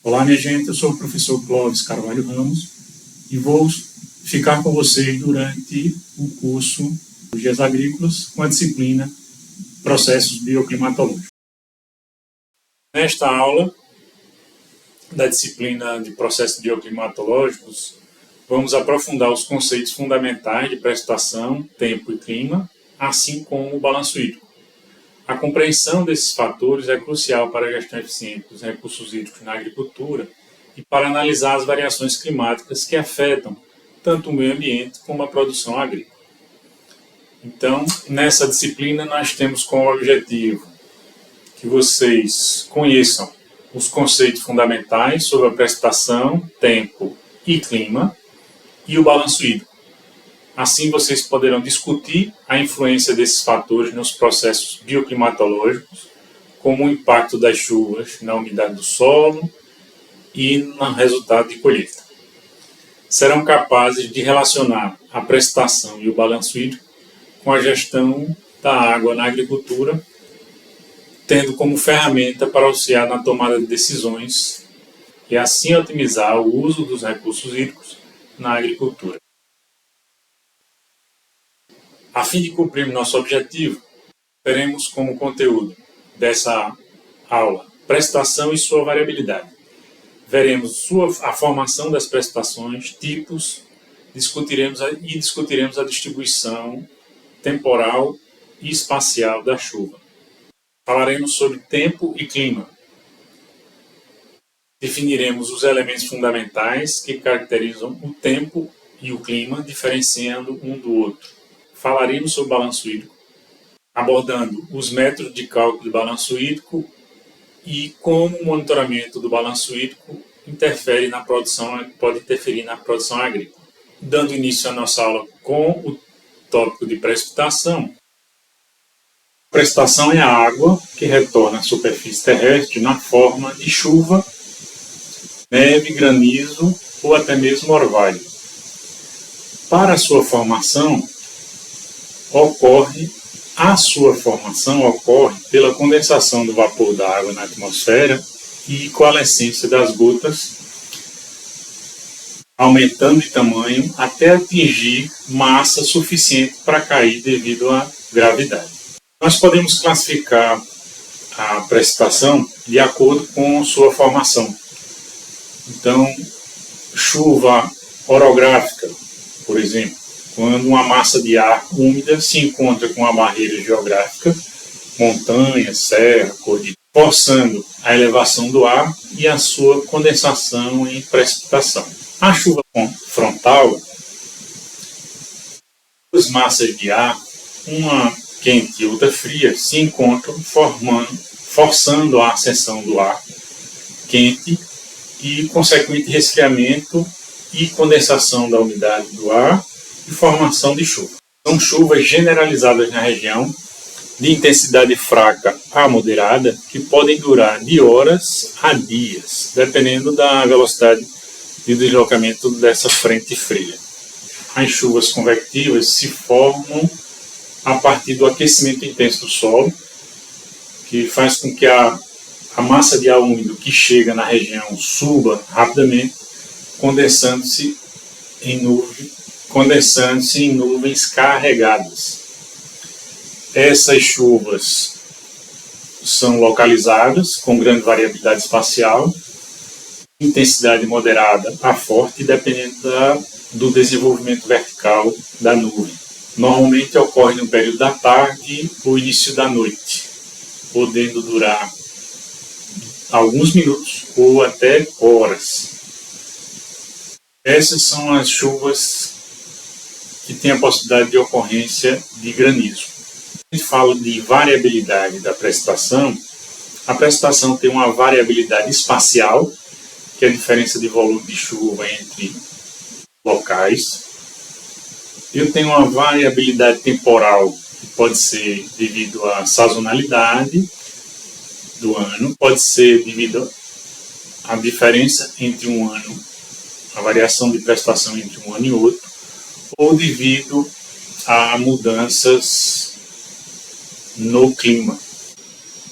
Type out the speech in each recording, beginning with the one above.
Olá, minha gente, eu sou o professor Clóvis Carvalho Ramos e vou ficar com vocês durante o curso dos Dias Agrícolas com a disciplina Processos Bioclimatológicos. Nesta aula da disciplina de Processos Bioclimatológicos, vamos aprofundar os conceitos fundamentais de precipitação, tempo e clima, assim como o balanço hídrico. A compreensão desses fatores é crucial para a gestão eficiente dos recursos hídricos na agricultura e para analisar as variações climáticas que afetam tanto o meio ambiente como a produção agrícola. Então, nessa disciplina, nós temos como objetivo que vocês conheçam os conceitos fundamentais sobre a precipitação, tempo e clima e o balanço hídrico. Assim, vocês poderão discutir a influência desses fatores nos processos bioclimatológicos, como o impacto das chuvas na umidade do solo e no resultado de colheita. Serão capazes de relacionar a precipitação e o balanço hídrico com a gestão da água na agricultura, tendo como ferramenta para auxiliar na tomada de decisões e assim otimizar o uso dos recursos hídricos na agricultura. A fim de cumprir nosso objetivo, teremos como conteúdo dessa aula precipitação e sua variabilidade. Veremos a formação das precipitações, tipos, discutiremos a distribuição temporal e espacial da chuva. Falaremos sobre tempo e clima. Definiremos os elementos fundamentais que caracterizam o tempo e o clima, diferenciando um do outro. Falaremos sobre balanço hídrico, abordando os métodos de cálculo de balanço hídrico e como o monitoramento do balanço hídrico pode interferir na produção agrícola. Dando início à nossa aula com o tópico de precipitação. A precipitação é a água que retorna à superfície terrestre na forma de chuva, neve, granizo ou até mesmo orvalho. Para a sua formação ocorre pela condensação do vapor da água na atmosfera e coalescência das gotas, aumentando de tamanho até atingir massa suficiente para cair devido à gravidade. Nós podemos classificar a precipitação de acordo com sua formação. Então, chuva orográfica, por exemplo, quando uma massa de ar úmida se encontra com uma barreira geográfica, montanha, serra, cordilheira, forçando a elevação do ar e a sua condensação em precipitação. A chuva frontal, duas massas de ar, uma quente e outra fria, se encontram forçando a ascensão do ar quente e consequente resfriamento e condensação da umidade do ar e formação de chuva. São chuvas generalizadas na região, de intensidade fraca a moderada, que podem durar de horas a dias, dependendo da velocidade de deslocamento dessa frente fria. As chuvas convectivas se formam a partir do aquecimento intenso do solo, que faz com que a massa de ar úmido que chega na região suba rapidamente, condensando-se em nuvens carregadas. Essas chuvas são localizadas com grande variabilidade espacial, intensidade moderada a forte, dependendo do desenvolvimento vertical da nuvem. Normalmente ocorre no período da tarde ou início da noite, podendo durar alguns minutos ou até horas. Essas são as chuvas que têm a possibilidade de ocorrência de granizo. A gente fala de variabilidade da precipitação. A precipitação tem uma variabilidade espacial, que é a diferença de volume de chuva entre locais. Eu tenho uma variabilidade temporal, que pode ser devido à sazonalidade do ano, pode ser devido à diferença entre um ano, a variação de precipitação entre um ano e outro, ou devido a mudanças no clima.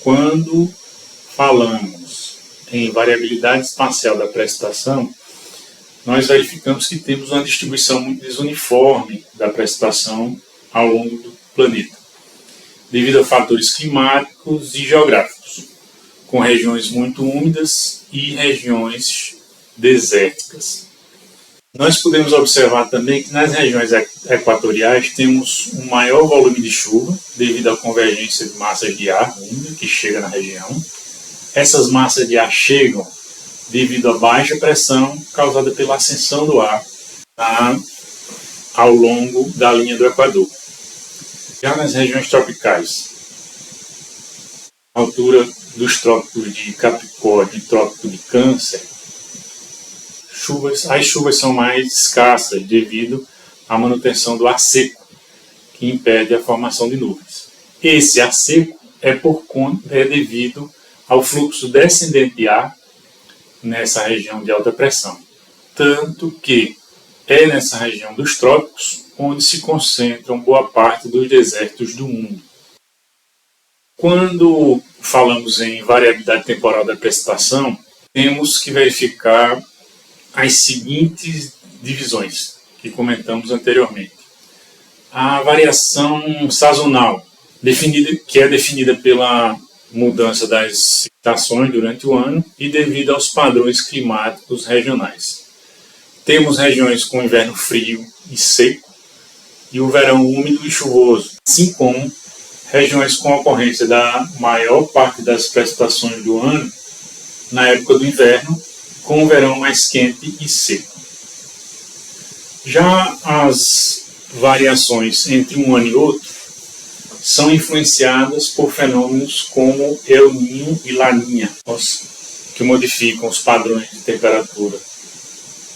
Quando falamos em variabilidade espacial da precipitação, nós verificamos que temos uma distribuição muito desuniforme da precipitação ao longo do planeta, devido a fatores climáticos e geográficos, com regiões muito úmidas e regiões desérticas. Nós podemos observar também que nas regiões equatoriais temos um maior volume de chuva devido à convergência de massas de ar úmido que chega na região. Essas massas de ar chegam devido à baixa pressão causada pela ascensão do ar ao longo da linha do Equador. Já nas regiões tropicais, a altura dos trópicos de Capricórnio e trópico de Câncer, as chuvas são mais escassas devido à manutenção do ar seco, que impede a formação de nuvens. Esse ar seco é devido ao fluxo descendente de ar nessa região de alta pressão. Tanto que é nessa região dos trópicos onde se concentram boa parte dos desertos do mundo. Quando falamos em variabilidade temporal da precipitação, temos que verificar as seguintes divisões que comentamos anteriormente. A variação sazonal, que é definida pela mudança das estações durante o ano e devido aos padrões climáticos regionais. Temos regiões com inverno frio e seco e o verão úmido e chuvoso, assim como regiões com ocorrência da maior parte das precipitações do ano na época do inverno, com o verão mais quente e seco. Já as variações entre um ano e outro são influenciadas por fenômenos como El Niño e Laninha, que modificam os padrões de temperatura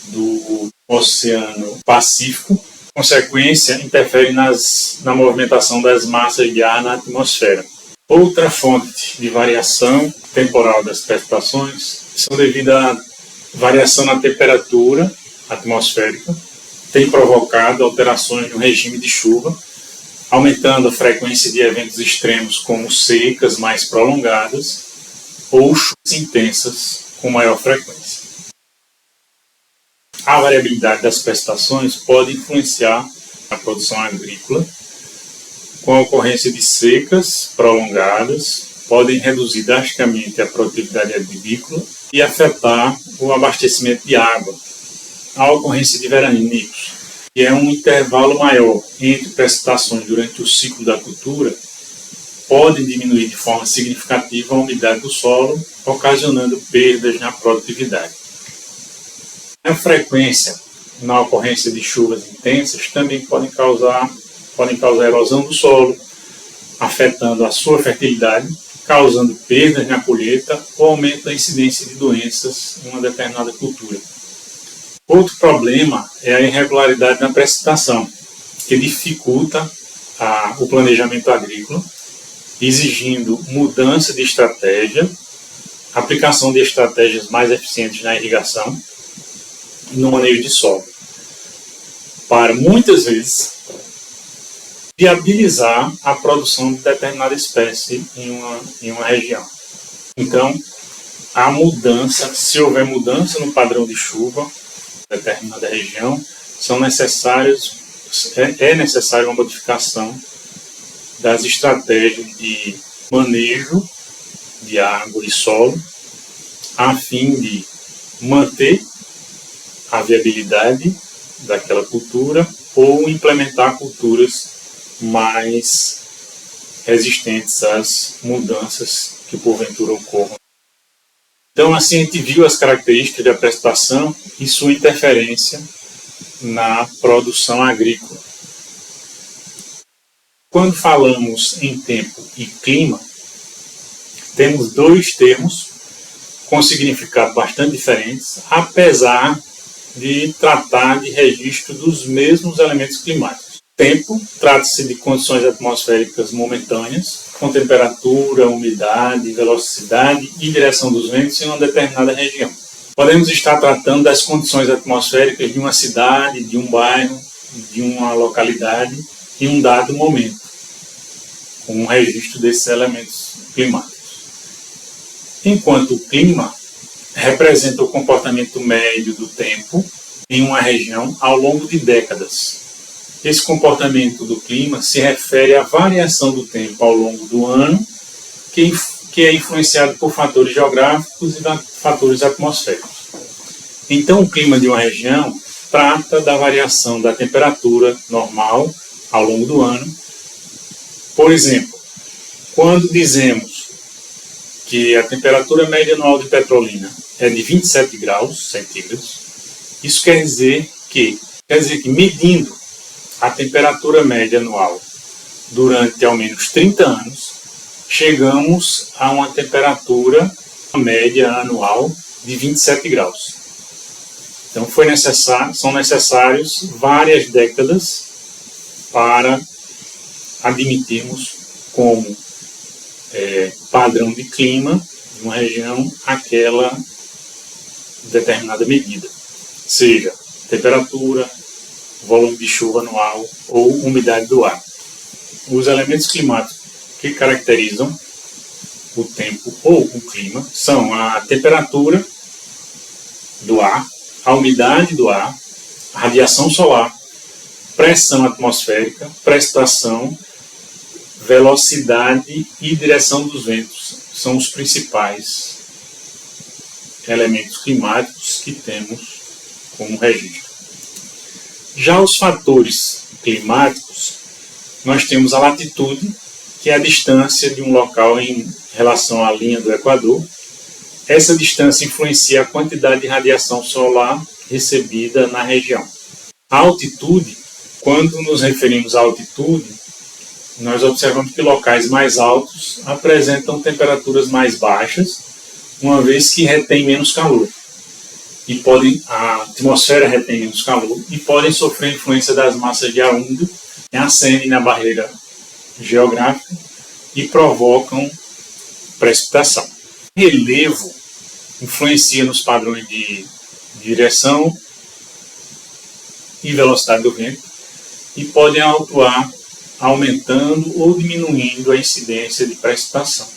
do Oceano Pacífico. Consequência, interferem na movimentação das massas de ar na atmosfera. Outra fonte de variação temporal das precipitações são devido à variação na temperatura atmosférica, tem provocado alterações no regime de chuva, aumentando a frequência de eventos extremos como secas mais prolongadas ou chuvas intensas com maior frequência. A variabilidade das precipitações pode influenciar a produção agrícola, com a ocorrência de secas prolongadas, podem reduzir drasticamente a produtividade agrícola e afetar o abastecimento de água. A ocorrência de veranicos, que é um intervalo maior entre precipitações durante o ciclo da cultura, podem diminuir de forma significativa a umidade do solo, ocasionando perdas na produtividade. A frequência na ocorrência de chuvas intensas também podem causar erosão do solo, afetando a sua fertilidade, causando perdas na colheita ou aumento da incidência de doenças em uma determinada cultura. Outro problema é a irregularidade na precipitação, que dificulta o planejamento agrícola, exigindo mudança de estratégia, aplicação de estratégias mais eficientes na irrigação e no manejo de solo, para muitas vezes viabilizar a produção de determinada espécie em uma região. Então, a mudança, se houver mudança no padrão de chuva em determinada região, é necessária uma modificação das estratégias de manejo de água e solo, a fim de manter a viabilidade daquela cultura ou implementar culturas mais resistentes às mudanças que porventura ocorram. Então, assim, a gente viu as características da precipitação e sua interferência na produção agrícola. Quando falamos em tempo e clima, temos dois termos com significados bastante diferentes, apesar de tratar de registro dos mesmos elementos climáticos. Tempo trata-se de condições atmosféricas momentâneas, com temperatura, umidade, velocidade e direção dos ventos em uma determinada região. Podemos estar tratando das condições atmosféricas de uma cidade, de um bairro, de uma localidade em um dado momento, com um registro desses elementos climáticos. Enquanto o clima representa o comportamento médio do tempo em uma região ao longo de décadas. Esse comportamento do clima se refere à variação do tempo ao longo do ano, que é influenciado por fatores geográficos e fatores atmosféricos. Então, o clima de uma região trata da variação da temperatura normal ao longo do ano. Por exemplo, quando dizemos que a temperatura média anual de Petrolina é de 27 graus centígrados, isso quer dizer que medindo a temperatura média anual durante ao menos 30 anos, chegamos a uma temperatura média anual de 27 graus. Então são necessários várias décadas para admitirmos como padrão de clima de uma região aquela determinada medida, seja temperatura, volume de chuva anual ou umidade do ar. Os elementos climáticos que caracterizam o tempo ou o clima são a temperatura do ar, a umidade do ar, a radiação solar, pressão atmosférica, precipitação, velocidade e direção dos ventos. São os principais elementos climáticos que temos como registro. Já os fatores climáticos, nós temos a latitude, que é a distância de um local em relação à linha do Equador. Essa distância influencia a quantidade de radiação solar recebida na região. A altitude, quando nos referimos à altitude, nós observamos que locais mais altos apresentam temperaturas mais baixas, uma vez que retém menos calor. A atmosfera retém menos calor e podem sofrer influência das massas de ar úmido que ascendem na barreira geográfica e provocam precipitação. O relevo influencia nos padrões de direção e velocidade do vento e podem atuar aumentando ou diminuindo a incidência de precipitação.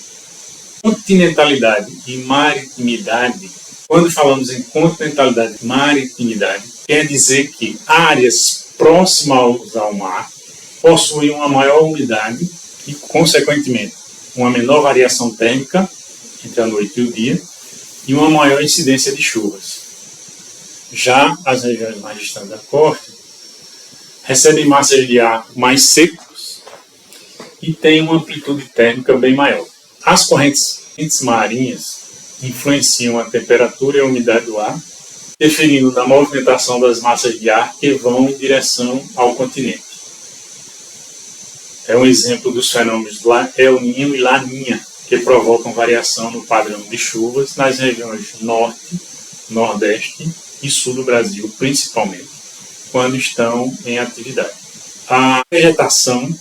Continentalidade e maritimidade. Quando falamos em continentalidade e maritimidade, quer dizer que áreas próximas ao mar possuem uma maior umidade e, consequentemente, uma menor variação térmica entre a noite e o dia e uma maior incidência de chuvas. Já as regiões mais distantes da costa recebem massas de ar mais secos e têm uma amplitude térmica bem maior. As correntes marinhas influenciam a temperatura e a umidade do ar, interferindo na movimentação das massas de ar que vão em direção ao continente. É um exemplo dos fenômenos El Niño e Laninha, que provocam variação no padrão de chuvas nas regiões norte, nordeste e sul do Brasil, principalmente, quando estão em atividade. A vegetação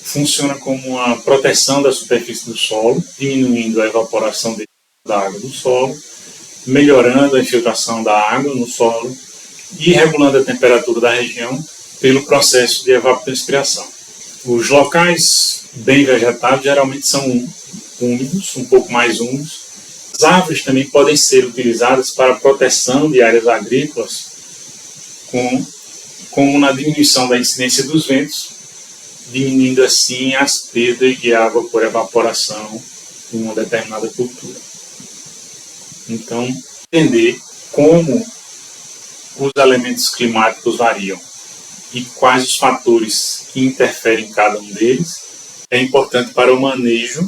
funciona como uma proteção da superfície do solo, diminuindo a evaporação da água do solo, melhorando a infiltração da água no solo e regulando a temperatura da região pelo processo de evapotranspiração. Os locais bem vegetados geralmente são úmidos, um pouco mais úmidos. As árvores também podem ser utilizadas para a proteção de áreas agrícolas, como na diminuição da incidência dos ventos, diminuindo assim as perdas de água por evaporação em uma determinada cultura. Então, entender como os elementos climáticos variam e quais os fatores que interferem em cada um deles é importante para o manejo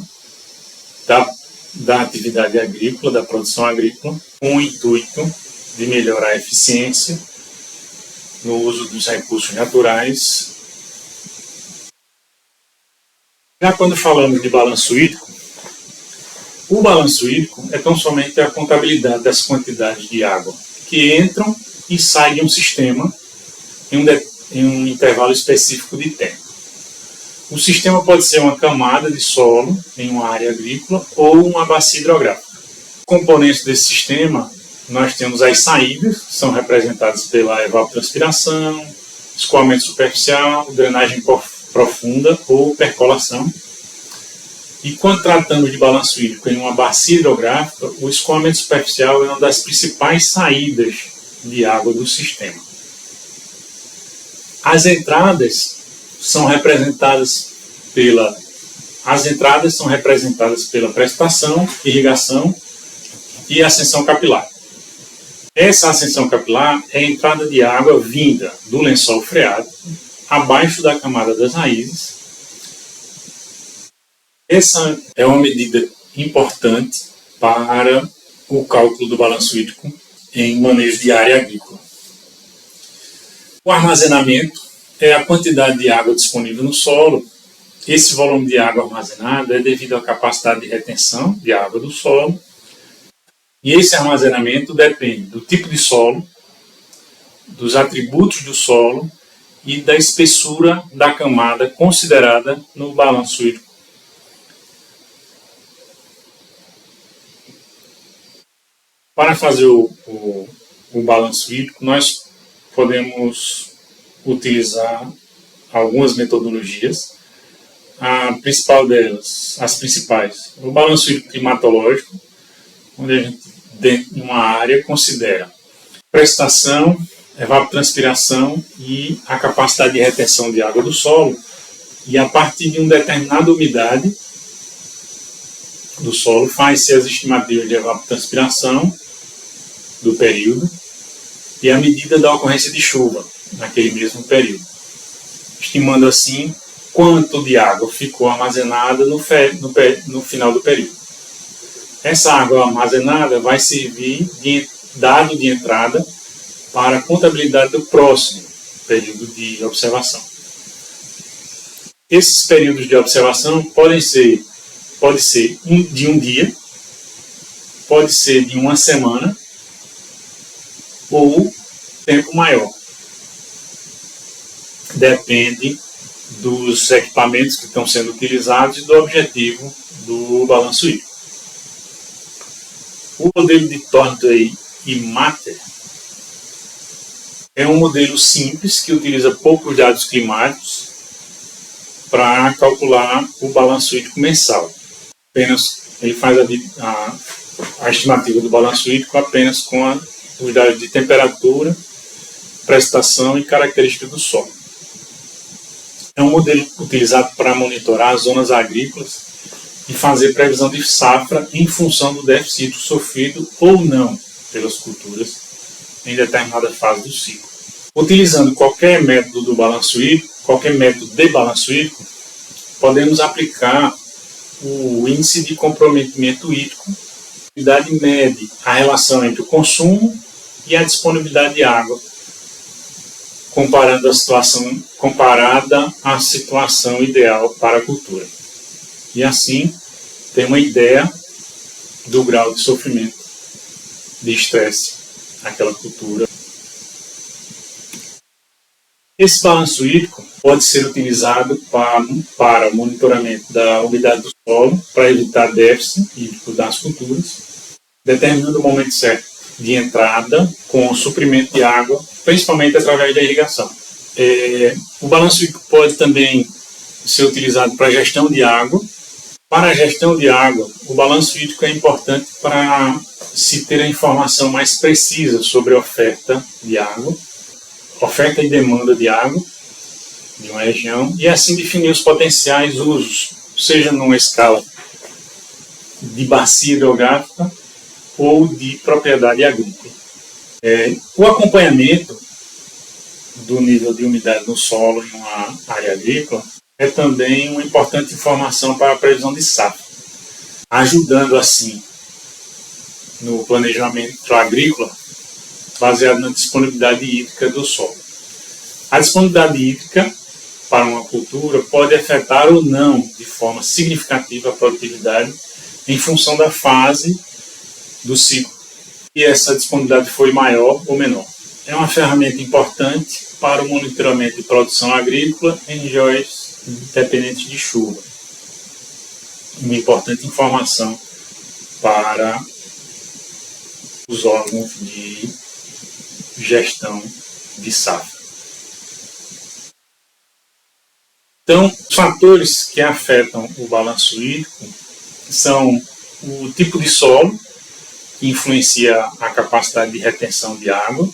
da atividade agrícola, da produção agrícola, com o intuito de melhorar a eficiência no uso dos recursos naturais. Já quando falamos de balanço hídrico, o balanço hídrico é tão somente a contabilidade das quantidades de água que entram e saem de um sistema em um intervalo específico de tempo. O sistema pode ser uma camada de solo em uma área agrícola ou uma bacia hidrográfica. Componentes desse sistema, nós temos as saídas, que são representadas pela evapotranspiração, escoamento superficial, drenagem profunda ou percolação. E quando tratamos de balanço hídrico em uma bacia hidrográfica, o escoamento superficial é uma das principais saídas de água do sistema. As entradas são representadas pela precipitação, irrigação e ascensão capilar. Essa ascensão capilar é a entrada de água vinda do lençol freático abaixo da camada das raízes. Essa é uma medida importante para o cálculo do balanço hídrico em manejo de área agrícola. O armazenamento é a quantidade de água disponível no solo. Esse volume de água armazenada é devido à capacidade de retenção de água do solo. E esse armazenamento depende do tipo de solo, dos atributos do solo e da espessura da camada considerada no balanço hídrico. Para fazer o balanço hídrico, nós podemos utilizar algumas metodologias. A principal delas, as principais, o balanço hídrico climatológico, onde a gente, dentro de uma área, considera precipitação, evapotranspiração e a capacidade de retenção de água do solo, e a partir de uma determinada umidade do solo, faz-se as estimativas de evapotranspiração do período e a medida da ocorrência de chuva naquele mesmo período, estimando assim quanto de água ficou armazenada no final do período. Essa água armazenada vai servir de dado de entrada para a contabilidade do próximo período de observação. Esses períodos de observação pode ser de um dia, pode ser de uma semana ou tempo maior. Depende dos equipamentos que estão sendo utilizados e do objetivo do balanço hídrico. O modelo de Thornton e Matter é um modelo simples que utiliza poucos dados climáticos para calcular o balanço hídrico mensal. Ele faz a estimativa do balanço hídrico apenas com os dados de temperatura, precipitação e características do solo. É um modelo utilizado para monitorar as zonas agrícolas e fazer previsão de safra em função do déficit sofrido ou não pelas culturas em determinada fase do ciclo. Utilizando qualquer método de balanço hídrico, podemos aplicar o índice de comprometimento hídrico. A unidade mede a relação entre o consumo e a disponibilidade de água, comparada à situação ideal para a cultura. E assim, tem uma ideia do grau de sofrimento, de estresse naquela cultura. Esse balanço hídrico pode ser utilizado para o monitoramento da umidade do solo, para evitar déficit hídrico das culturas, determinando o momento certo de entrada com o suprimento de água, principalmente através da irrigação. O balanço hídrico pode também ser utilizado para a gestão de água. Para a gestão de água, o balanço hídrico é importante para se ter a informação mais precisa sobre a oferta de água, oferta e demanda de água de uma região, e assim definir os potenciais usos, seja numa escala de bacia hidrográfica ou de propriedade agrícola. O acompanhamento do nível de umidade no solo em uma área agrícola é também uma importante informação para a previsão de safra, ajudando assim no planejamento agrícola baseado na disponibilidade hídrica do solo. A disponibilidade hídrica para uma cultura pode afetar ou não de forma significativa a produtividade em função da fase do ciclo, e essa disponibilidade foi maior ou menor. É uma ferramenta importante para o monitoramento de produção agrícola em regiões dependentes de chuva. Uma importante informação para os órgãos de gestão de safra. Então, os fatores que afetam o balanço hídrico são o tipo de solo, que influencia a capacidade de retenção de água,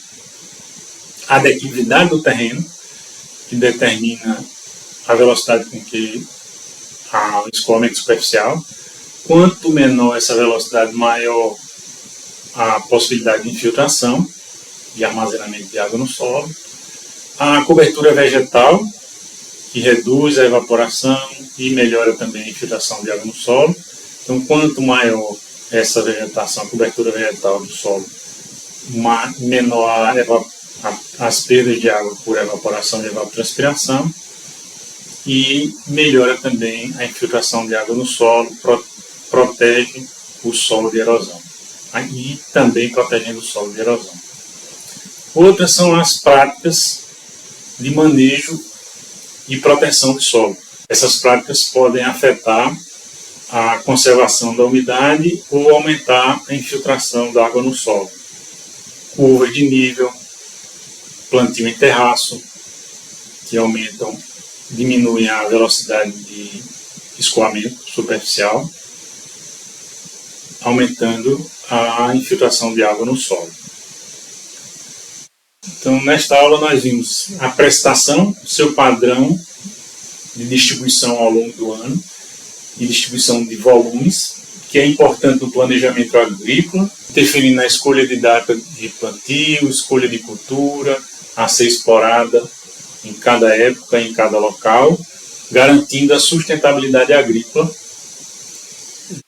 a declividade do terreno, que determina a velocidade com que há o escoamento superficial. Quanto menor essa velocidade, maior a possibilidade de infiltração, de armazenamento de água no solo. A cobertura vegetal, que reduz a evaporação e melhora também a infiltração de água no solo. Então, quanto maior essa vegetação, a cobertura vegetal do solo, menor as perdas de água por evaporação e evapotranspiração, e melhora também a infiltração de água no solo, protege o solo de erosão. E também protegendo o solo de erosão. Outras são as práticas de manejo e proteção de solo. Essas práticas podem afetar a conservação da umidade ou aumentar a infiltração da água no solo. Curvas de nível, plantio em terraço, que diminuem a velocidade de escoamento superficial, aumentando a infiltração de água no solo. Então, nesta aula nós vimos a precipitação, seu padrão de distribuição ao longo do ano e distribuição de volumes, que é importante no planejamento agrícola, interferindo na escolha de data de plantio, escolha de cultura a ser explorada em cada época, em cada local, garantindo a sustentabilidade agrícola.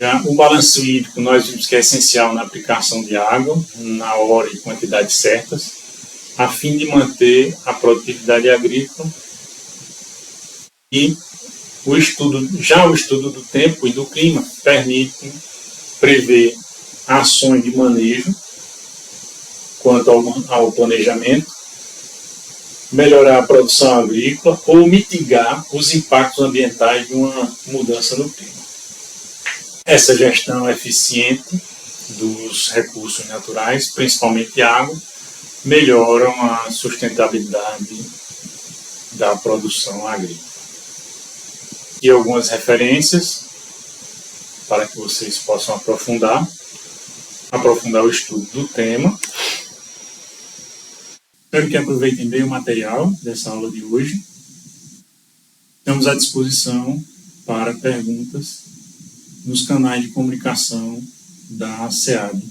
Já o balanço hídrico nós vimos que é essencial na aplicação de água, na hora e quantidade certas, a fim de manter a produtividade agrícola. E o estudo do tempo e do clima permite prever ações de manejo quanto ao planejamento, melhorar a produção agrícola ou mitigar os impactos ambientais de uma mudança no clima. Essa gestão eficiente dos recursos naturais, principalmente água, melhoram a sustentabilidade da produção agrícola. E algumas referências para que vocês possam aprofundar o estudo do tema. Espero que aproveitem bem o material dessa aula de hoje. Estamos à disposição para perguntas nos canais de comunicação da SEAB.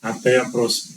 Até a próxima.